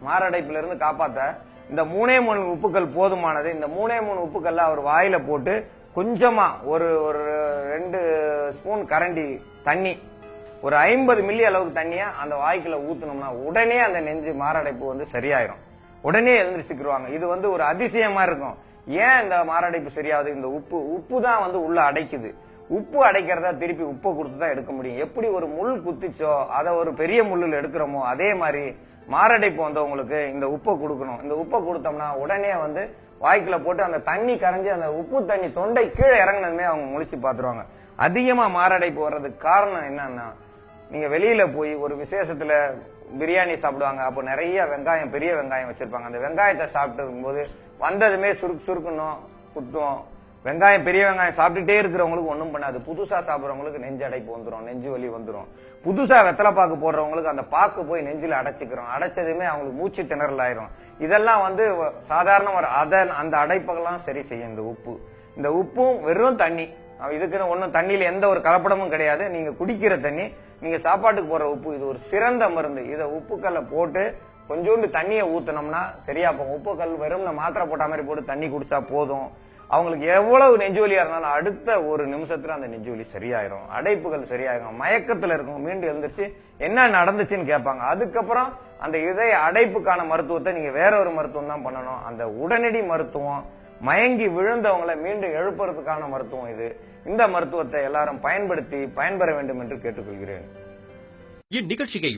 மாரடைப்புல இருந்து காப்பாத்த இந்த 3 உப்புக்கள் போதுமானது. இந்த 3 உப்புக்கள்ல அவர் வாயில போட்டு கொஞ்சமா ஒரு ஒரு 2 ஸ்பூன் கரண்டி தண்ணி, ஒரு 50 மில்லி அளவுக்கு தண்ணிய அந்த வாய்க்குள்ள ஊத்துனோம்னா உடனே அந்த நெஞ்சு மாரடைப்பு வந்து சரியாயிரும். உடனே எழுந்திருச்சுக்குருவாங்க. இது வந்து ஒரு அதிசயமா இருக்கும். ஏன் இந்த மாரடைப்பு சரியாகுது? இந்த உப்பு தான் வந்து உள்ள அடைக்குது. உப்பு அடைக்கிறதா திருப்பி உப்பை கொடுத்து தான் எடுக்க முடியும். எப்படி ஒரு முள் குத்திச்சோ அதை ஒரு பெரிய முள்ளில் எடுக்கிறோமோ அதே மாதிரி மாரடைப்பு வந்தவங்களுக்கு இந்த உப்பை கொடுக்கணும். இந்த உப்பை கொடுத்தோம்னா உடனே வந்து வாய்க்குள்ள போட்டு அந்த தண்ணி கரைஞ்சி அந்த உப்பு தண்ணி தொண்டை கீழே இறங்கினதுமே அவங்க முழிச்சு பாத்துருவாங்க. அதிகமா மாரடைப்பு வர்றதுக்கு காரணம் என்னன்னா, நீங்க வெளியில போய் ஒரு விசேஷத்துல பிரியாணி சாப்பிடுவாங்க. அப்போ நிறைய வெங்காயம், பெரிய வெங்காயம் வச்சிருப்பாங்க. அந்த வெங்காயத்தை சாப்பிட்டு இருக்கும்போது வந்ததுமே சுருக்கணும், குத்தும். வெங்காயம், பெரிய வெங்காயம் சாப்பிட்டுட்டே இருக்கிறவங்களுக்கு ஒன்றும் பண்ணாது. புதுசா சாப்பிட்றவங்களுக்கு நெஞ்சு அடைப்பு வந்துடும், நெஞ்சு வலி வந்துடும். புதுசா வெத்தலை பாக்கு போடுறவங்களுக்கு அந்த பாக்கு போய் நெஞ்சில அடைச்சிக்கிறோம். அடைச்சதுமே அவங்களுக்கு மூச்சு திணறல் ஆயிரும். இதெல்லாம் வந்து சாதாரண அந்த அடைப்பெல்லாம் சரி செய்யும் இந்த உப்பு. இந்த உப்பும் வெறும் தண்ணி, இதுக்குன்னு ஒன்றும் தண்ணியில எந்த ஒரு கலப்படமும் கிடையாது. நீங்க குடிக்கிற தண்ணி, நீங்க சாப்பாட்டுக்கு போடுற உப்பு, இது ஒரு சிறந்த மருந்து. இதை உப்புக்கல்ல போட்டு கொஞ்சோண்டு தண்ணியை ஊத்தினோம்னா சரியா போகும். உப்புக்கல் வெறும் மாத்திரை போட்ட மாதிரி போட்டு தண்ணி குடிச்சா போதும். அவங்களுக்கு எவ்வளவு நெஞ்சுவலியா இருந்தாலும் அடுத்த ஒரு நிமிஷத்துல அந்த நெஞ்சுவலி சரியாயிரும், அடைப்புகள் சரியாயிரும். மயக்கத்துல இருக்கும், மீண்டும் எழுந்திருச்சு என்ன நடந்துச்சுன்னு கேட்பாங்க. அதுக்கப்புறம் அந்த இதய அடைப்புக்கான மருத்துவத்தை நீங்க வேற ஒரு மருத்துவம் தான் பண்ணணும். அந்த உடனடி மருத்துவம், மயங்கி விழுந்தவங்களை மீண்டும் எழுப்புறதுக்கான மருத்துவம் இது. இந்த மருத்துவத்தை எல்லாரும் பயன்படுத்தி பயன்பெற வேண்டும் என்று கேட்டுக்கொள்கிறேன். இந்நிகழ்ச்சியை